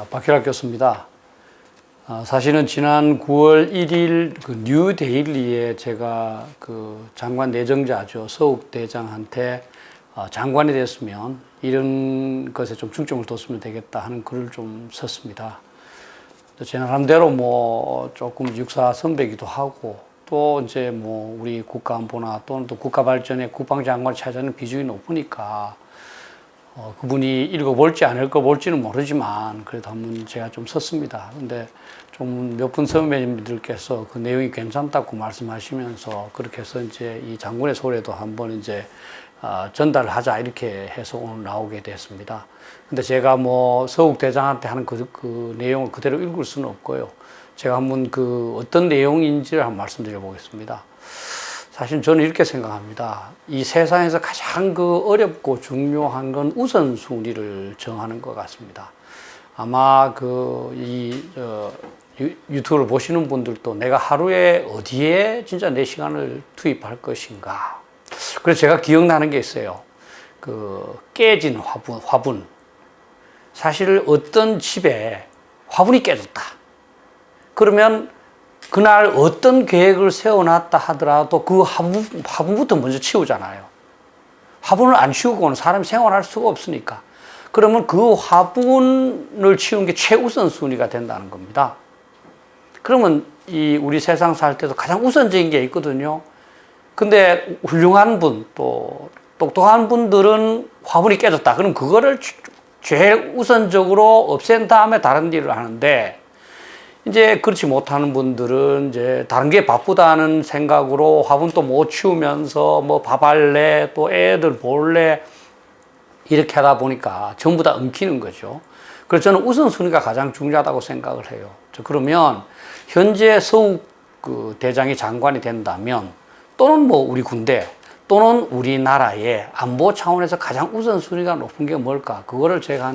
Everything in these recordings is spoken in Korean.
박희락 교수입니다. 사실은 지난 9월 1일 그 뉴데일리에 제가 그 장관 내정자죠. 서욱 대장한테 장관이 됐으면 이런 것에 좀 중점을 뒀으면 되겠다 하는 글을 좀 썼습니다. 제 나름대로 뭐 조금 육사 선배기도 하고 또 이제 뭐 우리 국가안보나 또는 또 국가 발전에 국방장관을 차지하는 비중이 높으니까 그분이 읽어볼지 안 읽어볼지는 모르지만 그래도 한번 제가 좀 썼습니다. 근데 좀 몇 분 선배님들께서 그 내용이 괜찮다고 말씀하시면서 그렇게 해서 이제 이 장군의 소례도 한번 이제 전달하자 이렇게 해서 오늘 나오게 됐습니다. 근데 제가 뭐 서욱 대장한테 하는 그 내용을 그대로 읽을 수는 없고요. 제가 한번 그 어떤 내용인지를 한번 말씀드려 보겠습니다. 사실 저는 이렇게 생각합니다. 이 세상에서 가장 그 어렵고 중요한 건 우선순위를 정하는 것 같습니다. 아마 유튜브를 보시는 분들도 내가 하루에 어디에 진짜 내 시간을 투입할 것인가. 그래서 제가 기억나는 게 있어요. 그 깨진 화분. 사실 어떤 집에 화분이 깨졌다. 그러면 그날 어떤 계획을 세워놨다 하더라도 그 화분부터 먼저 치우잖아요. 화분을 안 치우고는 사람이 생활할 수가 없으니까. 그러면 그 화분을 치우는 게 최우선 순위가 된다는 겁니다. 그러면 우리 세상 살 때도 가장 우선적인 게 있거든요. 근데 훌륭한 분, 또 똑똑한 분들은 화분이 깨졌다. 그럼 그거를 제일 우선적으로 없앤 다음에 다른 일을 하는데, 이제 그렇지 못하는 분들은 이제 다른 게 바쁘다는 생각으로 화분도 못 치우면서 뭐 밥할래, 또 애들 볼래, 이렇게 하다 보니까 전부 다 엉키는 거죠. 그래서 저는 우선순위가 가장 중요하다고 생각을 해요. 그러면 현재 서욱 그 대장이 장관이 된다면, 또는 뭐 우리 군대, 또는 우리나라의 안보 차원에서 가장 우선순위가 높은 게 뭘까? 그거를 제가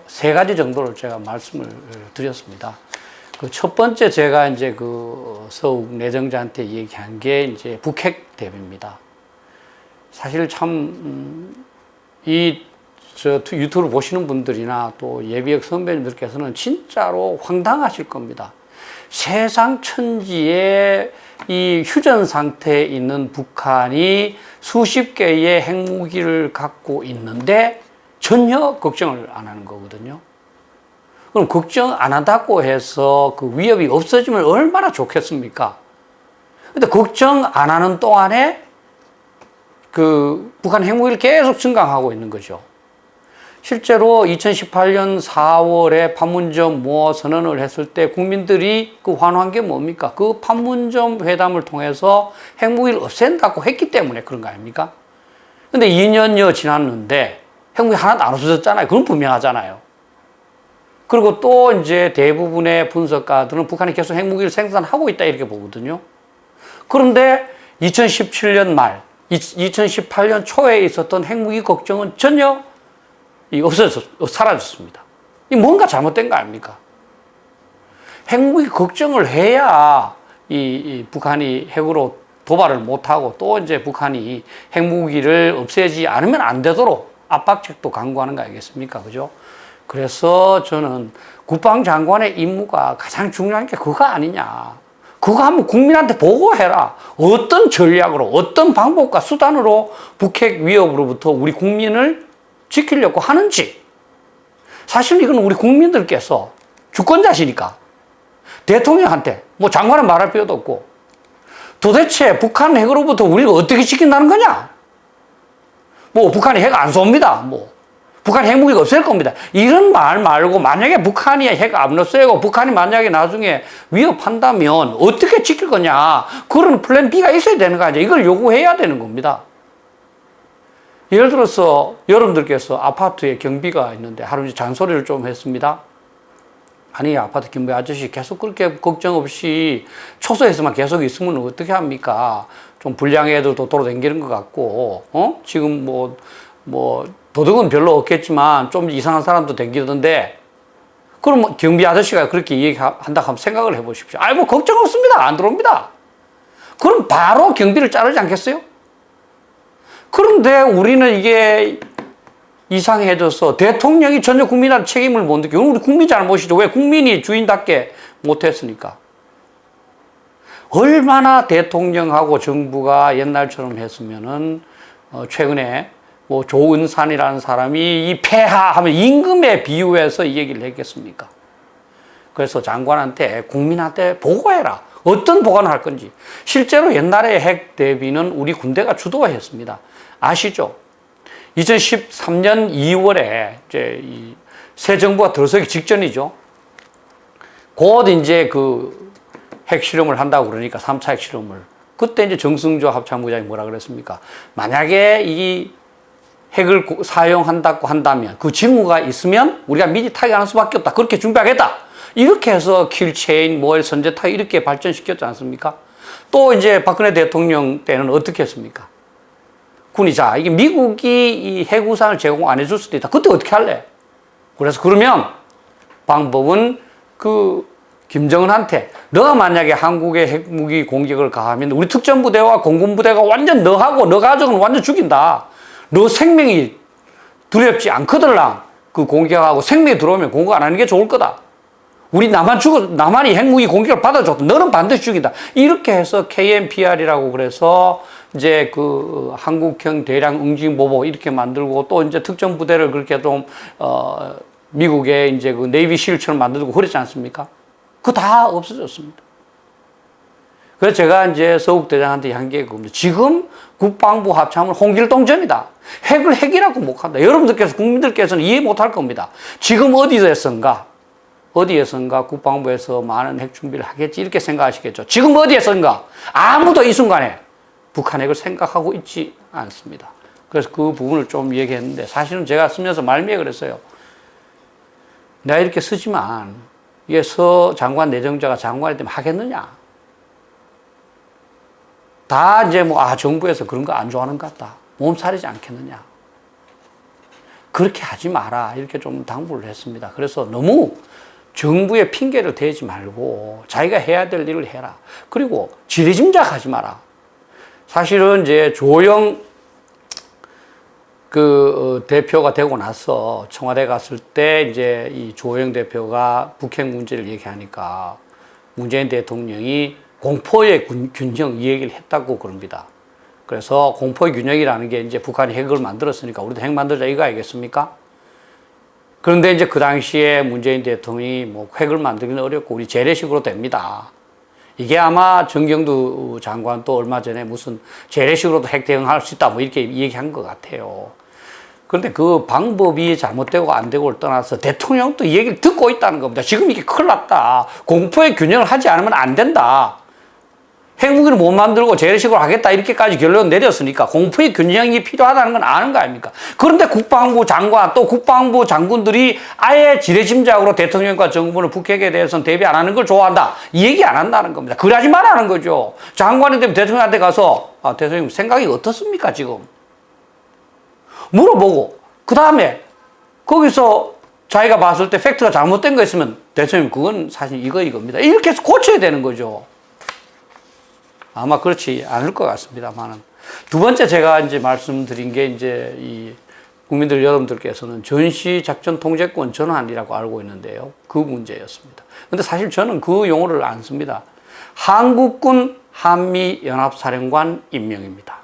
세 가지 정도를 제가 말씀을 드렸습니다. 그 첫 번째 제가 이제 그 서욱 내정자한테 얘기한 게 이제 북핵 대비입니다. 사실 참, 유튜브를 보시는 분들이나 또 예비역 선배님들께서는 진짜로 황당하실 겁니다. 세상 천지에 이 휴전 상태에 있는 북한이 수십 개의 핵무기를 갖고 있는데 전혀 걱정을 안 하는 거거든요. 그럼 걱정 안 한다고 해서 그 위협이 없어지면 얼마나 좋겠습니까? 근데 걱정 안 하는 동안에 그 북한 핵무기를 계속 증강하고 있는 거죠. 실제로 2018년 4월에 판문점 모어 선언을 했을 때 국민들이 그 환호한 게 뭡니까? 그 판문점 회담을 통해서 핵무기를 없앤다고 했기 때문에 그런 거 아닙니까? 근데 2년여 지났는데 핵무기 하나도 안 없어졌잖아요. 그건 분명하잖아요. 그리고 또 이제 대부분의 분석가들은 북한이 계속 핵무기를 생산하고 있다 이렇게 보거든요. 그런데 2017년 말, 2018년 초에 있었던 핵무기 걱정은 전혀 사라졌습니다. 이 뭔가 잘못된 거 아닙니까? 핵무기 걱정을 해야 이 북한이 핵으로 도발을 못하고 또 이제 북한이 핵무기를 없애지 않으면 안 되도록 압박책도 강구하는 거 아니겠습니까? 그죠? 그래서 저는 국방장관의 임무가 가장 중요한 게 그거 아니냐. 그거 한번 국민한테 보고해라. 어떤 전략으로, 어떤 방법과 수단으로 북핵 위협으로부터 우리 국민을 지키려고 하는지. 사실 이건 우리 국민들께서 주권자시니까 대통령한테 뭐 장관은 말할 필요도 없고 도대체 북한 핵으로부터 우리가 어떻게 지킨다는 거냐? 뭐 북한이 핵 안 쏩니다. 뭐 북한 핵무기가 없을 겁니다. 이런 말 말고 만약에 북한이 핵 안 쏘고 북한이 만약에 나중에 위협한다면 어떻게 지킬 거냐? 그런 플랜 B가 있어야 되는 거 아니에요? 이걸 요구해야 되는 겁니다. 예를 들어서 여러분들께서 아파트에 경비가 있는데 하루 종일 잔소리를 좀 했습니다. 아니 아파트 경비 아저씨 계속 그렇게 걱정 없이 초소에서만 계속 있으면 어떻게 합니까? 좀 불량의 애들도 돌아다니는 것 같고 지금 뭐 도둑은 별로 없겠지만 좀 이상한 사람도 다니던데 그럼 경비 아저씨가 그렇게 얘기한다 하면 생각을 해보십시오. 아이 뭐 걱정 없습니다. 안 들어옵니다. 그럼 바로 경비를 자르지 않겠어요? 그런데 우리는 이게 이상해져서 대통령이 전혀 국민한테 책임을 못 느끼고, 우리 국민 잘못이죠. 왜 국민이 주인답게 못했으니까. 얼마나 대통령하고 정부가 옛날처럼 했으면은, 최근에 뭐 조은산이라는 사람이 이 폐하 하면 임금에 비유해서 이 얘기를 했겠습니까? 그래서 장관한테 국민한테 보고해라. 어떤 보관을 할 건지. 실제로 옛날에 핵 대비는 우리 군대가 주도했습니다. 아시죠? 2013년 2월에 이제 새 정부가 들어서기 직전이죠. 곧 이제 그 핵실험을 한다고 그러니까 3차 핵실험을. 그때 이제 정승조 합참부장이 뭐라 그랬습니까? 만약에 이 핵을 사용한다고 한다면 그 징후가 있으면 우리가 미리 타격하는 수밖에 없다. 그렇게 준비하겠다. 이렇게 해서 킬체인, 뭐 선제타격 이렇게 발전시켰지 않습니까? 또 이제 박근혜 대통령 때는 어떻게 했습니까? 군이 자, 이게 미국이 이 핵우산을 제공 안 해줄 수도 있다. 그때 어떻게 할래? 그래서 그러면 방법은 그 김정은한테 너가 만약에 한국에 핵무기 공격을 가하면 우리 특전부대와 공군부대가 완전 너하고 너 가족은 완전 죽인다. 너 생명이 두렵지 않거들랑 그 공격하고 생명이 들어오면 공격 안 하는 게 좋을 거다. 우리 남한이 핵무기 공격을 받아줬다. 너는 반드시 죽인다. 이렇게 해서 KNPR이라고 그래서 이제 그 한국형 대량 응징보복 이렇게 만들고 또 이제 특전부대를 그렇게 좀, 미국의 이제 그 네이비 실처럼 만들고 그랬지 않습니까? 그거 다 없어졌습니다. 그래서 제가 이제 서욱대장한테 한 게 그겁니다. 지금 국방부 합참은 홍길동전이다. 핵을 핵이라고 못 한다. 여러분들께서, 국민들께서는 이해 못 할 겁니다. 지금 어디에선가 국방부에서 많은 핵 준비를 하겠지 이렇게 생각하시겠죠. 지금 어디에선가 아무도 이 순간에 북한 핵을 생각하고 있지 않습니다. 그래서 그 부분을 좀 얘기했는데 사실은 제가 쓰면서 말미에 그랬어요. 내가 이렇게 쓰지만 이게 서 장관 내정자가 장관이 되면 하겠느냐? 다 이제 뭐, 정부에서 그런 거 안 좋아하는 것 같다. 몸살이지 않겠느냐. 그렇게 하지 마라. 이렇게 좀 당부를 했습니다. 그래서 너무 정부에 핑계를 대지 말고 자기가 해야 될 일을 해라. 그리고 지레짐작하지 마라. 사실은 이제 조영 대표가 되고 나서 청와대 갔을 때 이제 이 조영 대표가 북핵 문제를 얘기하니까 문재인 대통령이 공포의 균형 이 얘기를 했다고 그럽니다. 그래서 공포의 균형이라는 게 이제 북한이 핵을 만들었으니까 우리도 핵 만들자 이거 아니겠습니까? 그런데 이제 그 당시에 문재인 대통령이 뭐 핵을 만들기는 어렵고 우리 재래식으로 됩니다. 이게 아마 정경두 장관도 얼마 전에 무슨 재래식으로도 핵 대응할 수 있다 뭐 이렇게 얘기한 것 같아요. 그런데 그 방법이 잘못되고 안 되고를 떠나서 대통령도 이 얘기를 듣고 있다는 겁니다. 지금 이게 큰일 났다. 공포의 균형을 하지 않으면 안 된다. 핵무기를 못 만들고 재래식으로 하겠다 이렇게까지 결론 내렸으니까 공포의 균형이 필요하다는 건 아는 거 아닙니까? 그런데 국방부 장관 또 국방부 장군들이 아예 지레짐작으로 대통령과 정부는 북핵에 대해서는 대비 안 하는 걸 좋아한다. 이 얘기 안 한다는 겁니다. 그래야지 말하는 거죠. 장관이 되면 대통령한테 가서 대통령 생각이 어떻습니까 지금? 물어보고 그 다음에 거기서 자기가 봤을 때 팩트가 잘못된 거 있으면 대통령 그건 사실 이겁니다. 이렇게 해서 고쳐야 되는 거죠. 아마 그렇지 않을 것 같습니다만은. 두 번째 제가 이제 말씀드린 게 이제 이 국민들 여러분들께서는 전시작전 통제권 전환이라고 알고 있는데요. 그 문제였습니다. 근데 사실 저는 그 용어를 안 씁니다. 한국군 한미연합사령관 임명입니다.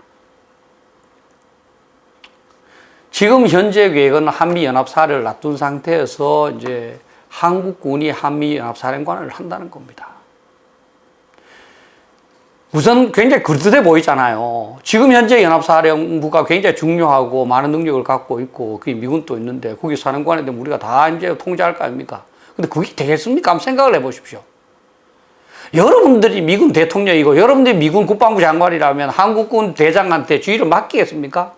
지금 현재 계획은 한미연합사를 놔둔 상태에서 이제 한국군이 한미연합사령관을 한다는 겁니다. 우선 굉장히 그럴듯해 보이잖아요. 지금 현재 연합사령부가 굉장히 중요하고 많은 능력을 갖고 있고 그게 미군도 있는데 거기 사령관에 되면 우리가 다 이제 통제할 거 아닙니까? 근데 그게 되겠습니까? 한번 생각을 해보십시오. 여러분들이 미군 대통령이고 여러분들이 미군 국방부 장관이라면 한국군 대장한테 주의를 맡기겠습니까?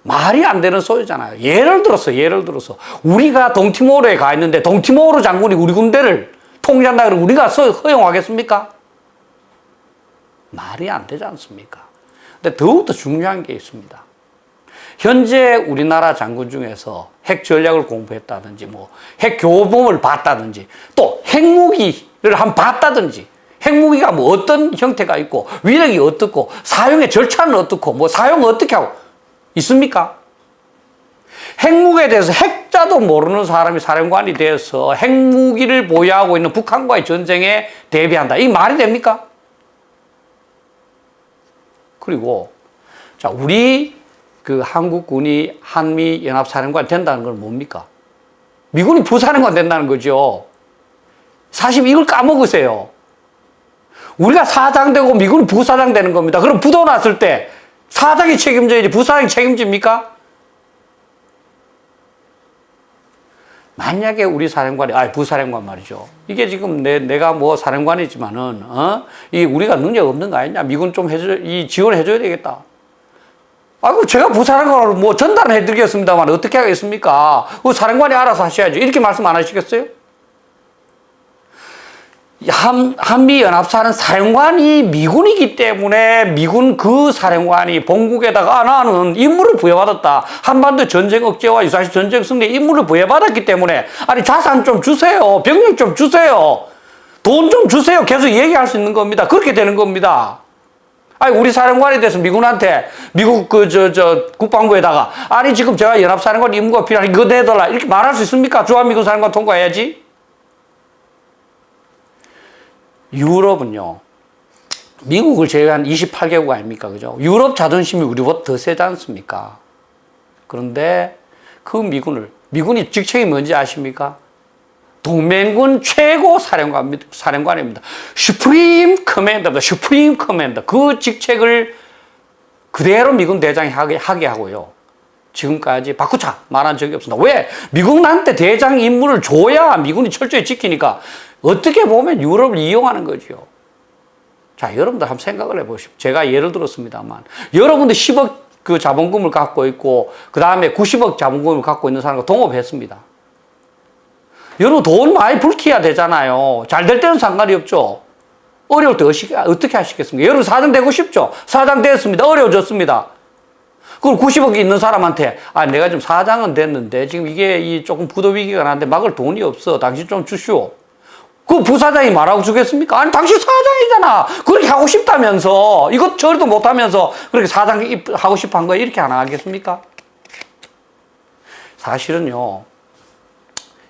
말이 안 되는 소리잖아요. 예를 들어서 우리가 동티모르에 가 있는데 동티모르 장군이 우리 군대를 통제한다 그러면 우리가 허용하겠습니까? 말이 안 되지 않습니까? 근데 더욱더 중요한 게 있습니다. 현재 우리나라 장군 중에서 핵 전략을 공부했다든지 뭐 핵 교범을 봤다든지 또 핵무기를 한번 봤다든지 핵무기가 뭐 어떤 형태가 있고 위력이 어떻고 사용의 절차는 어떻고 뭐 사용을 어떻게 하고 있습니까? 핵무기에 대해서 핵자도 모르는 사람이 사령관이 되어서 핵무기를 보유하고 있는 북한과의 전쟁에 대비한다. 이게 말이 됩니까? 그리고 자, 우리 그 한국군이 한미연합사령관이 된다는 건 뭡니까? 미군이 부사령관 된다는 거죠. 사실 이걸 까먹으세요. 우리가 사장 되고 미군이 부사장 되는 겁니다. 그럼 부도 났을 때 사장이 책임져야지 부사장이 책임집니까? 만약에 우리 사령관이, 부사령관 말이죠. 이게 지금 내가 뭐 사령관이지만은, 이게 우리가 능력 없는 거 아니냐? 미군 좀 지원해줘야 되겠다. 아이고, 제가 부사령관으로 뭐 전달은 해드리겠습니다만 어떻게 하겠습니까? 그 사령관이 알아서 하셔야죠. 이렇게 말씀 안 하시겠어요? 한미연합사는 사령관이 미군이기 때문에 미군 그 사령관이 본국에다가 나는 임무를 부여받았다. 한반도 전쟁 억제와 유사시 전쟁 승리에 임무를 부여받았기 때문에 아니 자산 좀 주세요. 병력 좀 주세요. 돈 좀 주세요. 계속 얘기할 수 있는 겁니다. 그렇게 되는 겁니다. 아니 우리 사령관에 대해서 미군한테 미국 국방부에다가 아니 지금 제가 연합사령관 임무가 필요하니 이거 내달라 이렇게 말할 수 있습니까? 주한미군 사령관 통과해야지. 유럽은요, 미국을 제외한 28개국 아닙니까? 그죠? 유럽 자존심이 우리보다 더 세지 않습니까? 그런데 그 미군이 직책이 뭔지 아십니까? 동맹군 최고 사령관입니다. 슈프림 커맨더입니다. 슈프림 커맨더. 그 직책을 그대로 미군 대장이 하게 하고요. 지금까지 바꾸자 말한 적이 없습니다. 왜? 미국한테 대장 임무를 줘야 미군이 철저히 지키니까 어떻게 보면 유럽을 이용하는 거죠. 자, 여러분들 한번 생각을 해보십시오. 제가 예를 들었습니다만 여러분들 10억 그 자본금을 갖고 있고 그 다음에 90억 자본금을 갖고 있는 사람과 동업했습니다. 여러분 돈 많이 불켜야 되잖아요. 잘 될 때는 상관이 없죠. 어려울 때 어떻게 하시겠습니까? 여러분 사장 되고 싶죠? 사장 됐습니다. 어려워졌습니다. 그걸 90억이 있는 사람한테 내가 지금 사장은 됐는데 지금 이게 조금 부도 위기가 나는데 막을 돈이 없어. 당신 좀 주시오. 그 부사장이 말하고 주겠습니까? 아니 당신 사장이잖아. 그렇게 하고 싶다면서 이것 저리도 못하면서 그렇게 사장 하고 싶어 한 거야. 이렇게 안 하겠습니까? 사실은요.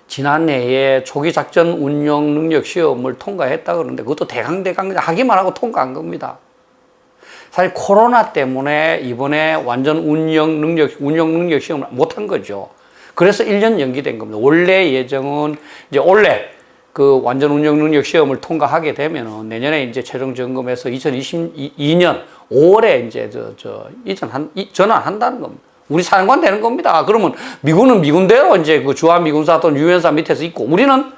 지난해에 초기 작전 운영 능력 시험을 통과했다 그러는데 그것도 대강대강 하기만 하고 통과한 겁니다. 사실 코로나 때문에 이번에 완전 운영 능력 시험을 못한 거죠. 그래서 1년 연기된 겁니다. 원래 예정은 이제 올해 그 완전 운영 능력 시험을 통과하게 되면은 내년에 이제 최종 점검해서 2022년 5월에 이제 전환한다는 겁니다. 우리 사령관 되는 겁니다. 그러면 미군은 미군대로 이제 그 주한미군사 또는 유엔사 밑에서 있고 우리는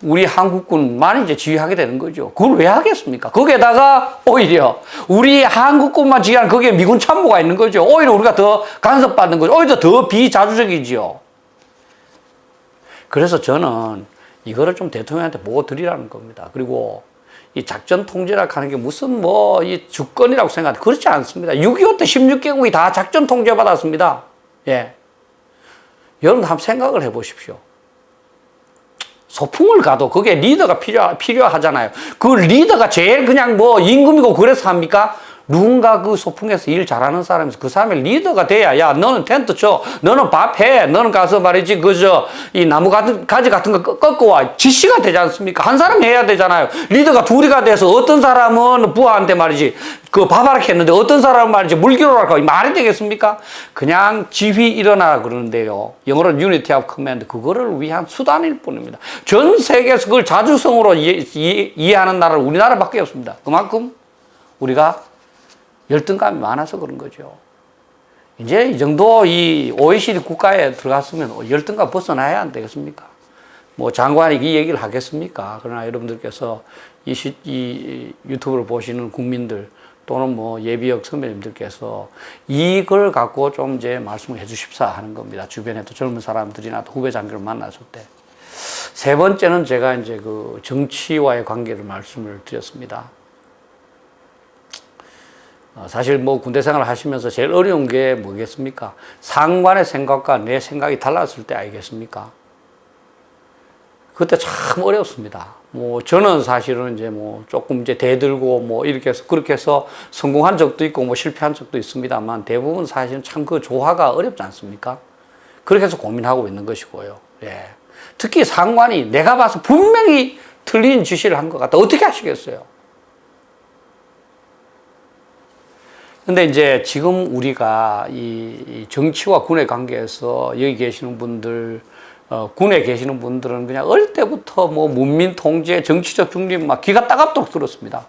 우리 한국군만 이제 지휘하게 되는 거죠. 그걸 왜 하겠습니까? 거기에다가 오히려 우리 한국군만 지휘하는 거기에 미군 참모가 있는 거죠. 오히려 우리가 더 간섭받는 거죠. 오히려 더 비자주적이지요. 그래서 저는 이거를 좀 대통령한테 보고 드리라는 겁니다. 그리고 이 작전 통제라고 하는 게 무슨 이 주권이라고 생각하는데 그렇지 않습니다. 6.25 때 16개국이 다 작전 통제 받았습니다. 예. 여러분 한번 생각을 해 보십시오. 소풍을 가도 그게 리더가 필요하잖아요. 그 리더가 제일 그냥 임금이고 그래서 합니까? 누군가 그 소풍에서 일 잘하는 사람이서 그 사람의 리더가 돼야, 야, 너는 텐트 쳐, 너는 밥 해, 너는 가서 말이지, 이 나무 가지 같은 거 꺾어 와. 지시가 되지 않습니까? 한 사람 해야 되잖아요. 리더가 둘이가 돼서 어떤 사람은 부하한테 말이지, 그 밥하라 했는데 어떤 사람은 말이지, 물기로라고 말이 되겠습니까? 그냥 지휘 일어나라 그러는데요. 영어로는 Unity of Command. 그거를 위한 수단일 뿐입니다. 전 세계에서 그걸 자주성으로 이해하는 나라는 우리나라밖에 없습니다. 그만큼 우리가 열등감이 많아서 그런 거죠. 이제 이 정도 이 OECD 국가에 들어갔으면 열등감 벗어나야 안 되겠습니까? 장관이 이 얘기를 하겠습니까? 그러나 여러분들께서 이 유튜브를 보시는 국민들 또는 예비역 선배님들께서 이걸 갖고 좀 이제 말씀을 해 주십사 하는 겁니다. 주변에 또 젊은 사람들이나 또 후배 장교를 만났을 때. 세 번째는 제가 이제 그 정치와의 관계를 말씀을 드렸습니다. 사실 군대 생활을 하시면서 제일 어려운 게 뭐겠습니까? 상관의 생각과 내 생각이 달랐을 때 아니겠습니까? 그때 참 어려웠습니다. 뭐 저는 사실은 이제 뭐 조금 이제 대들고 뭐 이렇게 해서 그렇게 해서 성공한 적도 있고 뭐 실패한 적도 있습니다만 대부분 사실은 참 그 조화가 어렵지 않습니까? 그렇게 해서 고민하고 있는 것이고요. 예. 특히 상관이 내가 봐서 분명히 틀린 지시를 한 것 같다. 어떻게 하시겠어요? 근데 이제 지금 우리가 이 정치와 군의 관계에서 여기 계시는 분들, 군에 계시는 분들은 그냥 어릴 때부터 뭐 문민 통제, 정치적 중립 막 귀가 따갑도록 들었습니다.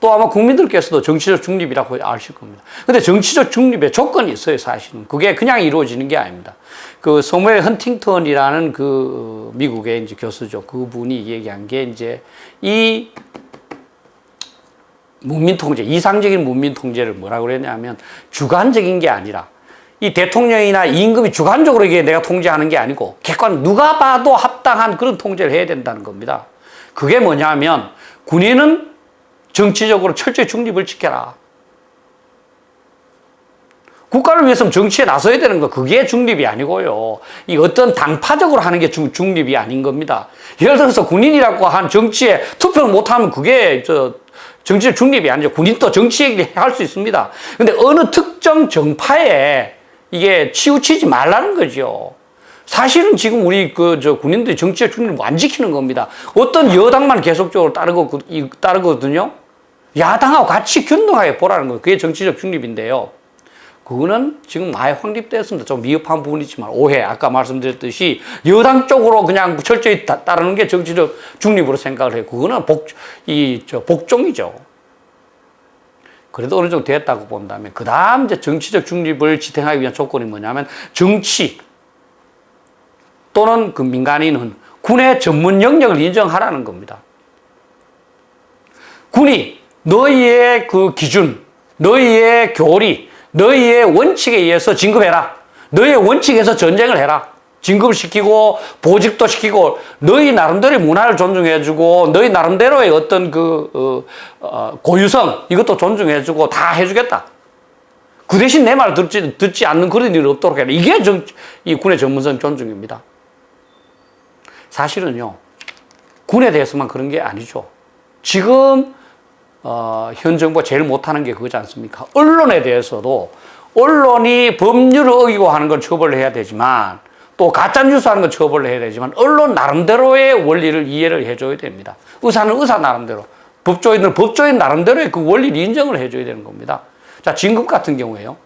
또 아마 국민들께서도 정치적 중립이라고 아실 겁니다. 근데 정치적 중립에 조건이 있어요, 사실은. 그게 그냥 이루어지는 게 아닙니다. 그 서무엘 헌팅턴이라는 그 미국의 이제 교수죠. 그분이 얘기한 게 이제 이 문민 통제, 이상적인 문민 통제를 뭐라고 그랬냐면 주관적인 게 아니라 이 대통령이나 임금이 주관적으로 이게 내가 통제하는 게 아니고 객관 누가 봐도 합당한 그런 통제를 해야 된다는 겁니다. 그게 뭐냐면 군인은 정치적으로 철저히 중립을 지켜라. 국가를 위해서는 정치에 나서야 되는 거 그게 중립이 아니고요. 이 어떤 당파적으로 하는 게 중립이 아닌 겁니다. 예를 들어서 군인이라고 한 정치에 투표를 못하면 그게 정치적 중립이 아니죠. 군인도 정치 얘기를 할 수 있습니다. 근데 어느 특정 정파에 이게 치우치지 말라는 거죠. 사실은 지금 우리 군인들이 정치적 중립을 안 지키는 겁니다. 어떤 여당만 계속적으로 따르거든요. 야당하고 같이 균등하게 보라는 거예요. 그게 정치적 중립인데요. 그거는 지금 많이 확립되었습니다. 좀 미흡한 부분이지만 오해, 아까 말씀드렸듯이 여당 쪽으로 그냥 철저히 따르는 게 정치적 중립으로 생각을 해요. 그거는 복종이죠. 그래도 어느 정도 됐다고 본다면 그 다음 이제 정치적 중립을 지탱하기 위한 조건이 뭐냐면 정치 또는 그 민간인은 군의 전문 영역을 인정하라는 겁니다. 군이 너희의 그 기준, 너희의 교리, 너희의 원칙에 의해서 진급해라. 너희의 원칙에서 전쟁을 해라. 진급을 시키고 보직도 시키고 너희 나름대로의 문화를 존중해주고 너희 나름대로의 어떤 고유성 이것도 존중해주고 다 해주겠다. 그 대신 내 말을 듣지 않는 그런 일이 없도록 해라. 이게 이 군의 전문성 존중입니다. 사실은요 군에 대해서만 그런 게 아니죠. 지금 현 정부가 제일 못하는 게 그거지 않습니까? 언론에 대해서도 언론이 법률을 어기고 하는 건 처벌을 해야 되지만 또 가짜뉴스 하는 건 처벌을 해야 되지만 언론 나름대로의 원리를 이해를 해줘야 됩니다. 의사는 의사 나름대로, 법조인은 법조인 나름대로의 그 원리를 인정을 해줘야 되는 겁니다. 자, 진급 같은 경우에요.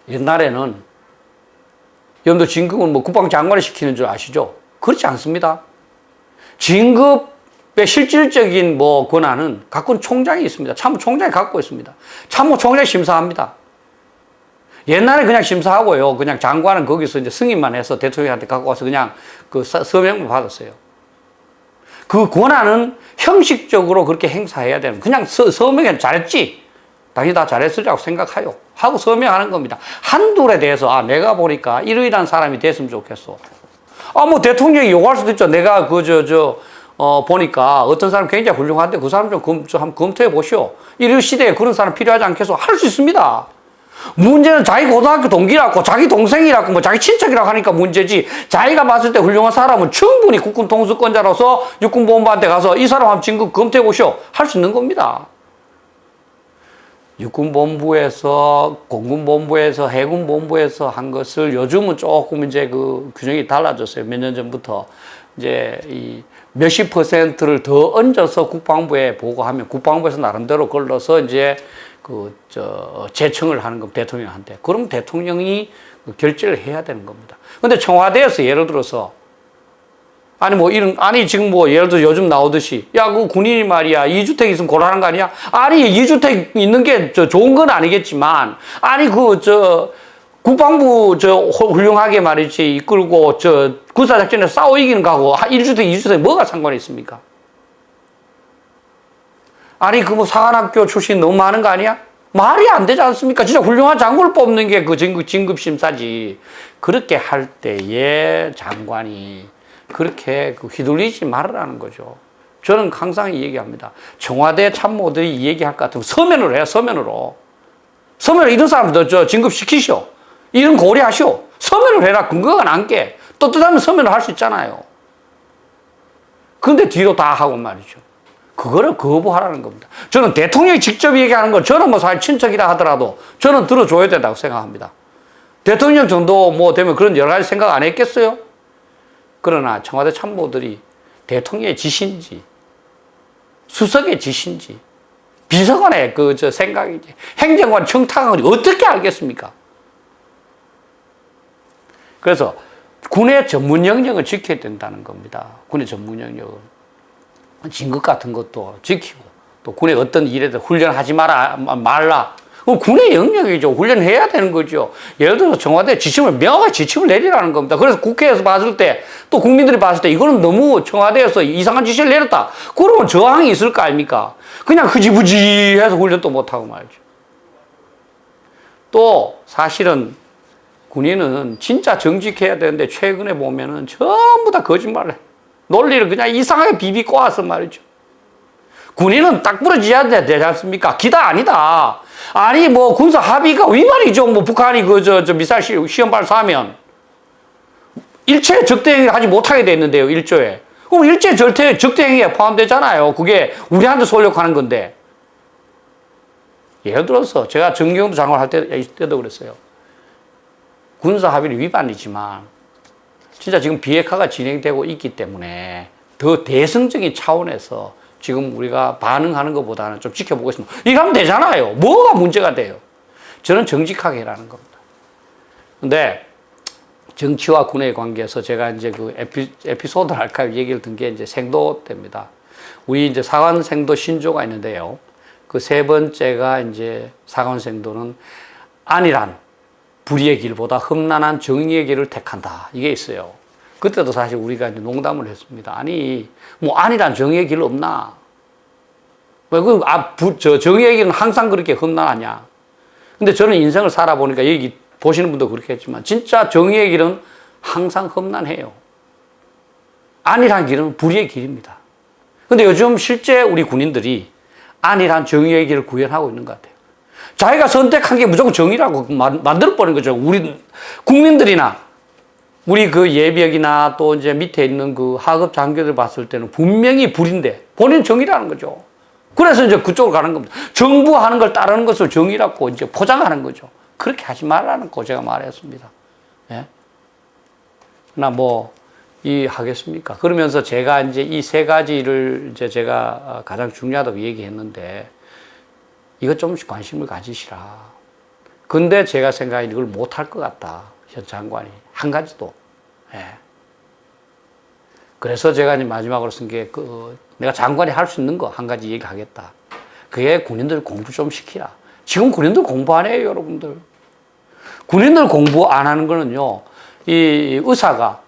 옛날에는 여러분들 진급은 뭐 국방장관이 시키는 줄 아시죠? 그렇지 않습니다. 진급의 실질적인 뭐 권한은 각군 총장이 있습니다. 참모총장이 갖고 있습니다. 참모총장이 심사합니다. 옛날에 그냥 심사하고요. 그냥 장관은 거기서 이제 승인만 해서 대통령한테 갖고 와서 그냥 그 서명을 받았어요. 그 권한은 형식적으로 그렇게 행사해야 되는, 그냥 서명해 잘했지? 당연히 다 잘했으리라고 생각하요. 하고 서명하는 겁니다. 한둘에 대해서, 내가 보니까 이러이러한 사람이 됐으면 좋겠어. 뭐 대통령이 요구할 수도 있죠. 내가 보니까 어떤 사람 굉장히 훌륭한데 그 사람 좀 한번 검토해 보시오. 이런 시대에 그런 사람 필요하지 않겠어? 할 수 있습니다. 문제는 자기 고등학교 동기라고, 자기 동생이라고, 뭐 자기 친척이라고 하니까 문제지. 자기가 봤을 때 훌륭한 사람은 충분히 국군 통수권자로서 육군본부한테 가서 이 사람 한번 진급 검토해 보시오. 할 수 있는 겁니다. 육군본부에서, 공군본부에서, 해군본부에서 한 것을 요즘은 조금 이제 그 규정이 달라졌어요. 몇 년 전부터. 이제 이 몇십 %를 더 얹어서 국방부에 보고하면 국방부에서 나름대로 걸러서 이제 제청을 하는 겁니다. 대통령한테. 그럼 대통령이 결재를 해야 되는 겁니다. 근데 청와대에서 예를 들어서 지금 뭐 예를 들어 요즘 나오듯이 그 군인이 말이야 2주택 있으면 곤란한 거 아니야? 2주택 있는 게 좋은 건 아니겠지만 국방부 훌륭하게 말이지 이끌고 군사작전에 싸워 이기는 거하고 1주택 2주택 뭐가 상관이 있습니까? 뭐 사관학교 출신 너무 많은 거 아니야? 말이 안 되지 않습니까? 진짜 훌륭한 장군을 뽑는 게 그 진급심사지. 그렇게 할 때에 장관이 그렇게 휘둘리지 말으라는 거죠. 저는 항상 이 얘기합니다. 청와대 참모들이 이 얘기할 것 같으면 서면으로 해요, 서면으로. 서면으로 이런 사람들 진급시키시오. 이런 고려하시오. 서면으로 해라. 근거가 남게. 떳떳하면 서면으로 할 수 있잖아요. 근데 뒤로 다 하고 말이죠. 그거를 거부하라는 겁니다. 저는 대통령이 직접 얘기하는 걸 저는 뭐 사실 친척이라 하더라도 저는 들어줘야 된다고 생각합니다. 대통령 정도 뭐 되면 그런 여러 가지 생각 안 했겠어요? 그러나 청와대 참모들이 대통령의 지시인지 수석의 지시인지 비서관의 생각이지 행정관 청탁을 어떻게 알겠습니까? 그래서 군의 전문 영역을 지켜야 된다는 겁니다. 군의 전문 영역을. 진급 같은 것도 지키고 또 군의 어떤 일에도 훈련하지 말라. 군의 영역이죠. 훈련해야 되는 거죠. 예를 들어서 청와대 명확하게 지침을 내리라는 겁니다. 그래서 국회에서 봤을 때 또 국민들이 봤을 때 이거는 너무 청와대에서 이상한 지시를 내렸다. 그러면 저항이 있을 거 아닙니까? 그냥 흐지부지 해서 훈련도 못하고 말이죠. 또 사실은 군인은 진짜 정직해야 되는데 최근에 보면은 전부 다 거짓말을 해. 논리를 그냥 이상하게 비비고 와서 말이죠. 군인은 딱 부러져야 되지 않습니까? 기다 아니다. 아니, 뭐, 군사 합의가 위반이죠. 뭐, 북한이 미사일 시험 발사하면. 일체 적대행위를 하지 못하게 돼 있는데요, 1조에. 그럼 일체 적대행위에 포함되잖아요. 그게 우리한테 쏠려가는 건데. 예를 들어서 제가 정경도 장관 할 때도 그랬어요. 군사 합의는 위반이지만, 진짜 지금 비핵화가 진행되고 있기 때문에 더 대승적인 차원에서 지금 우리가 반응하는 것보다는 좀 지켜보겠습니다. 이거 하면 되잖아요. 뭐가 문제가 돼요? 저는 정직하게 라는 겁니다. 근데 정치와 군의 관계에서 제가 이제 그 에피소드 할까 얘기를 든 게 이제 생도 때입니다. 우리 이제 사관 생도 신조가 있는데요. 그 세 번째가 이제 사관 생도는 안일한 불의의 길보다 험난한 정의의 길을 택한다. 이게 있어요. 그때도 사실 우리가 이제 농담을 했습니다. 아니, 뭐 안일한 정의의 길 없나? 왜 정의의 길은 항상 그렇게 험난하냐? 근데 저는 인생을 살아보니까 여기 보시는 분도 그렇게 했지만 진짜 정의의 길은 항상 험난해요. 안일한 길은 불의의 길입니다. 근데 요즘 실제 우리 군인들이 안일한 정의의 길을 구현하고 있는 것 같아요. 자기가 선택한 게 무조건 정의라고 만들어버린 거죠. 우리 국민들이나 우리 그 예비역이나 또 이제 밑에 있는 그 하급 장교들 봤을 때는 분명히 불인데 본인 정의라는 거죠. 그래서 이제 그쪽으로 가는 겁니다. 정부 하는 걸 따르는 것을 정의라고 이제 포장하는 거죠. 그렇게 하지 말라는 거 제가 말했습니다. 예? 나 하겠습니까? 그러면서 제가 이제 이 세 가지를 이제 제가 가장 중요하다고 얘기했는데 이것 좀씩 관심을 가지시라. 근데 제가 생각에 이걸 못할 것 같다. 현 장관이. 한 가지도. 예. 그래서 제가 이제 마지막으로 쓴 게 내가 장관이 할 수 있는 거 한 가지 얘기하겠다. 그게 군인들 공부 좀 시키라. 지금 군인들 공부 안 해요, 여러분들. 군인들 공부 안 하는 거는요, 이 의사가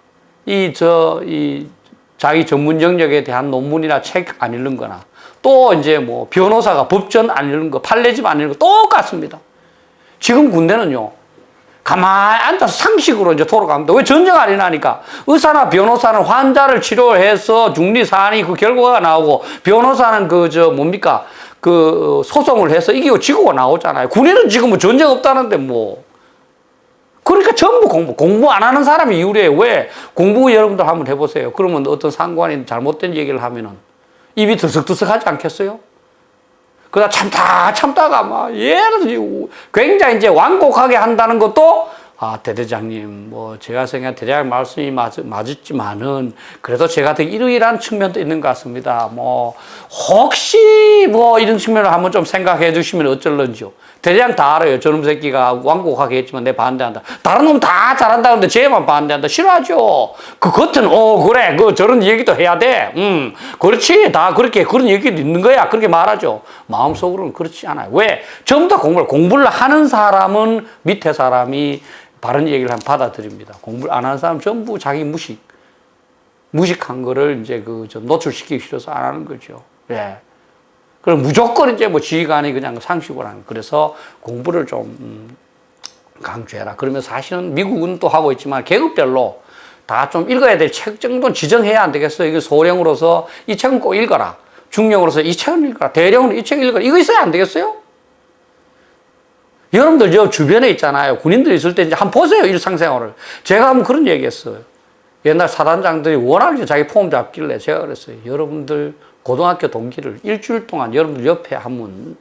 자기 전문 영역에 대한 논문이나 책 안 읽는 거나 또 이제 뭐 변호사가 법전 안 읽는 거, 판례집 안 읽는 거 똑같습니다. 지금 군대는요, 가만히 앉아서 상식으로 이제 돌아갑니다. 왜 전쟁 안 일어나니까? 의사나 변호사는 환자를 치료해서 중리사안이 그 결과가 나오고, 변호사는 소송을 해서 이기고 지고가 나오잖아요. 군인은 지금 뭐 전쟁 없다는데 뭐. 그러니까 전부 공부 안 하는 사람이 유리해. 왜? 공부 여러분들 한번 해보세요. 그러면 어떤 상관이 잘못된 얘기를 하면은 입이 들썩들썩하지 않겠어요? 그러다 참다가 막 예를 들어 굉장히 이제 완곡하게 한다는 것도 대대장님, 제가 생각한 대대장 말씀이 맞았지만은, 그래도 제가 되게 이러이러한 측면도 있는 것 같습니다. 혹시 이런 측면을 한번 좀 생각해 주시면 어쩔런지요. 대대장 다 알아요. 저놈 새끼가 완곡하게 했지만 내 반대한다. 다른 놈 다 잘한다는데 쟤만 반대한다. 싫어하죠. 그 겉은, 그래. 저런 얘기도 해야 돼. 그렇지. 다 그렇게, 그런 얘기도 있는 거야. 그렇게 말하죠. 마음속으로는 그렇지 않아요. 왜? 전부 다 공부를 하는 사람은 밑에 사람이 바른 얘기를 하면 받아들입니다. 공부를 안 하는 사람 전부 자기 무식한 거를 이제 좀 노출시키기 싫어서 안 하는 거죠. 예. 그럼 무조건 이제 지휘관이 그냥 상식으로 하는. 그래서 공부를 좀 강조해라. 그러면 사실은 미국은 또 하고 있지만 계급별로 다 좀 읽어야 될 책 정도는 지정해야 안 되겠어요. 이거 소령으로서 이 책은 꼭 읽어라. 중령으로서 이 책은 읽어라. 대령으로 이 책 읽어라. 이거 있어야 안 되겠어요? 여러분들 저 주변에 있잖아요. 군인들 있을 때 이제 한번 보세요. 일상생활을. 제가 한번 그런 얘기 했어요. 옛날 사단장들이 워낙 이제 자기 폼 잡길래 제가 그랬어요. 여러분들 고등학교 동기를 일주일 동안 여러분들 옆에 한번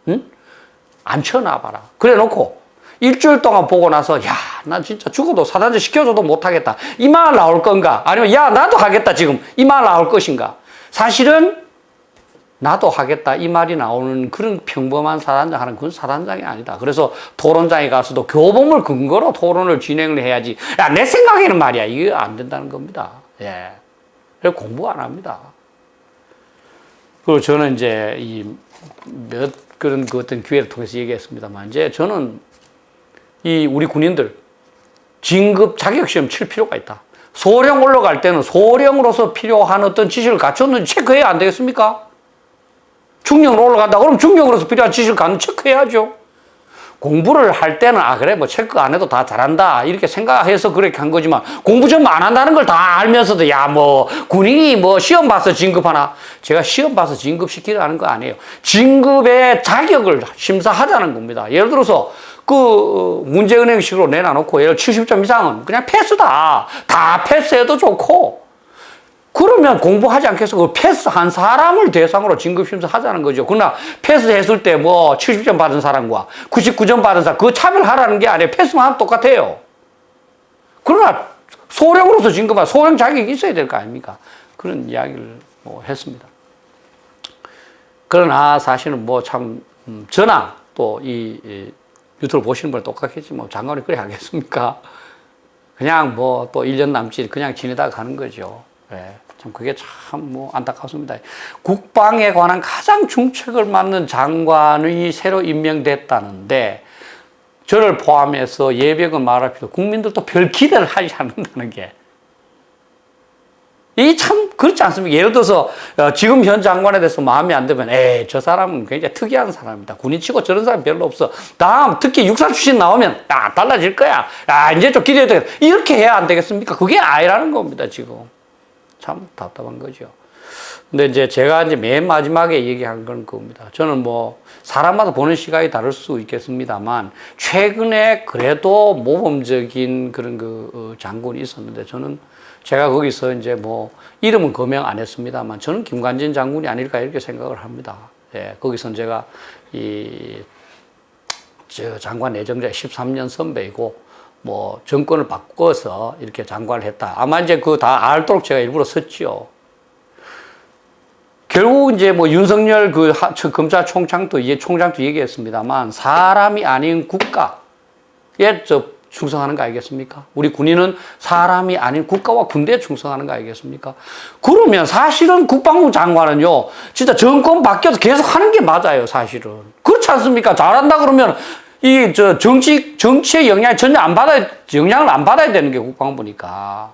앉혀놔봐라. 그래 놓고 일주일 동안 보고 나서 야, 나 진짜 죽어도 사단장 시켜줘도 못하겠다. 이 말 나올 건가? 아니면 야, 나도 하겠다 지금. 이 말 나올 것인가? 사실은 나도 하겠다 이 말이 나오는 그런 평범한 사단장 하는 그건 사단장이 아니다. 그래서 토론장에 가서도 교범을 근거로 토론을 진행을 해야지. 야, 내 생각에는 말이야. 이게 안 된다는 겁니다. 예. 그래서 공부 안 합니다. 그리고 저는 이제 그런 그 어떤 기회를 통해서 얘기했습니다만, 이제 저는 우리 군인들 진급 자격시험 칠 필요가 있다. 소령 올라갈 때는 소령으로서 필요한 어떤 지식을 갖췄는지 체크해야 안 되겠습니까? 중령으로 올라간다. 그럼 중령으로서 필요한 지식을 체크해야죠. 공부를 할 때는 그래 뭐 체크 안 해도 다 잘한다 이렇게 생각해서 그렇게 한 거지만, 공부 좀 안 한다는 걸 다 알면서도 야 뭐 군인이 뭐 시험 봐서 진급하나. 제가 시험 봐서 진급시키라는 거 아니에요. 진급의 자격을 심사하자는 겁니다. 예를 들어서 그 문제은행식으로 내놔놓고 예를 70점 이상은 그냥 패스다. 다 패스해도 좋고, 그러면 공부하지 않겠어? 그 패스한 사람을 대상으로 진급심사하자는 거죠. 그러나 패스했을 때 뭐 70점 받은 사람과 99점 받은 사람, 그거 차별하라는 게 아니에요. 패스만 하면 똑같아요. 그러나 소령으로서 진급한 소령 자격이 있어야 될 거 아닙니까? 그런 이야기를 뭐 했습니다. 그러나 사실은 뭐 참 저나 또 이 유튜브 보시는 분은 똑같겠지 뭐 장관이 그래 하겠습니까? 그냥 뭐 또 1년 남짓 그냥 지내다가 가는 거죠. 네, 참 그게 참 뭐 안타깝습니다. 국방에 관한 가장 중책을 맡는 장관이 새로 임명됐다는데, 저를 포함해서 예비역은 말할 필요, 국민들도 별 기대를 하지 않는다는 게, 이 참 그렇지 않습니까? 예를 들어서 지금 현 장관에 대해서 마음에 안 들면 저 사람은 굉장히 특이한 사람이다. 군인치고 저런 사람 별로 없어. 다음 특히 육사 출신 나오면 달라질 거야. 이제 좀 기대해야 되겠다. 이렇게 해야 안 되겠습니까? 그게 아니라는 겁니다, 지금. 참 답답한 거죠. 근데 이제 제가 이제 맨 마지막에 얘기한 건 그겁니다. 저는 뭐 사람마다 보는 시각이 다를 수 있겠습니다만, 최근에 그래도 모범적인 그런 장군이 있었는데, 저는 제가 거기서 이제 뭐 이름은 거명 안 했습니다만, 저는 김관진 장군이 아닐까 이렇게 생각을 합니다. 예, 거기서 제가 저 장관 내정자의 13년 선배이고, 뭐 정권을 바꿔서 이렇게 장관을 했다. 아마 이제 그거 다 알도록 제가 일부러 썼지요. 결국 이제 뭐 윤석열 검찰총장도 얘기했습니다만, 사람이 아닌 국가에 충성하는 거 아니겠습니까? 우리 군인은 사람이 아닌 국가와 군대에 충성하는 거 아니겠습니까? 그러면 사실은 국방부 장관은요, 진짜 정권 바뀌어서 계속 하는 게 맞아요, 사실은. 그렇지 않습니까? 잘한다 그러면 정치의 영향을 안 받아야 되는 게 국방부니까.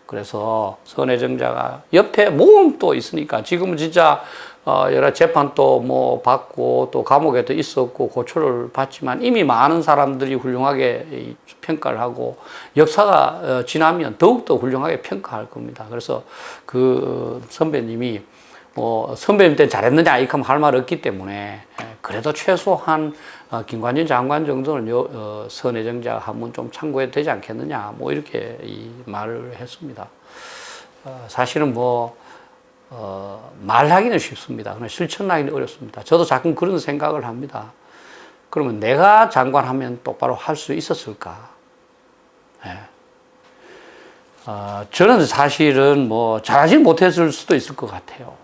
그래서 선혜정자가 옆에 모험도 있으니까, 지금은 진짜 여러 재판도 뭐 받고 또 감옥에도 있었고 고초를 받지만, 이미 많은 사람들이 훌륭하게 평가를 하고, 역사가 지나면 더욱더 훌륭하게 평가할 겁니다. 그래서 그 선배님이 선배님 때 잘했느냐 이렇게 할 말 없기 때문에, 그래도 최소한 김관진 장관 정도는 선혜정자 한번 좀 참고해도 되지 않겠느냐, 뭐 이렇게 말을 했습니다. 사실은 말하기는 쉽습니다. 그러나 실천하기는 어렵습니다. 저도 자꾸 그런 생각을 합니다. 그러면 내가 장관하면 똑바로 할 수 있었을까? 저는 사실은 잘하지 못했을 수도 있을 것 같아요.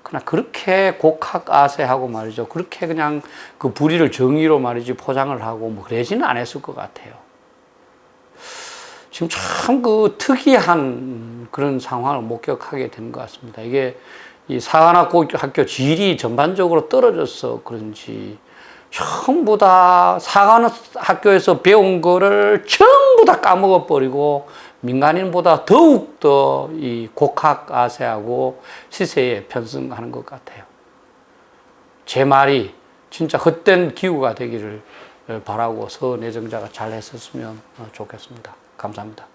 그러나 그렇게 곡학아세하고 말이죠. 그렇게 그냥 그 불의를 정의로 말이지 포장을 하고 그러지는 않았을 것 같아요. 지금 참 특이한 그런 상황을 목격하게 되는 것 같습니다. 이게 이 사관학교 질이 전반적으로 떨어져서 그런지, 전부 다 사관학교에서 배운 거를 전부 다 까먹어버리고, 민간인보다 더욱더 이 곡학아세하고 시세에 편승하는 것 같아요. 제 말이 진짜 헛된 기후가 되기를 바라고 선혜정자가 잘 했었으면 좋겠습니다. 감사합니다.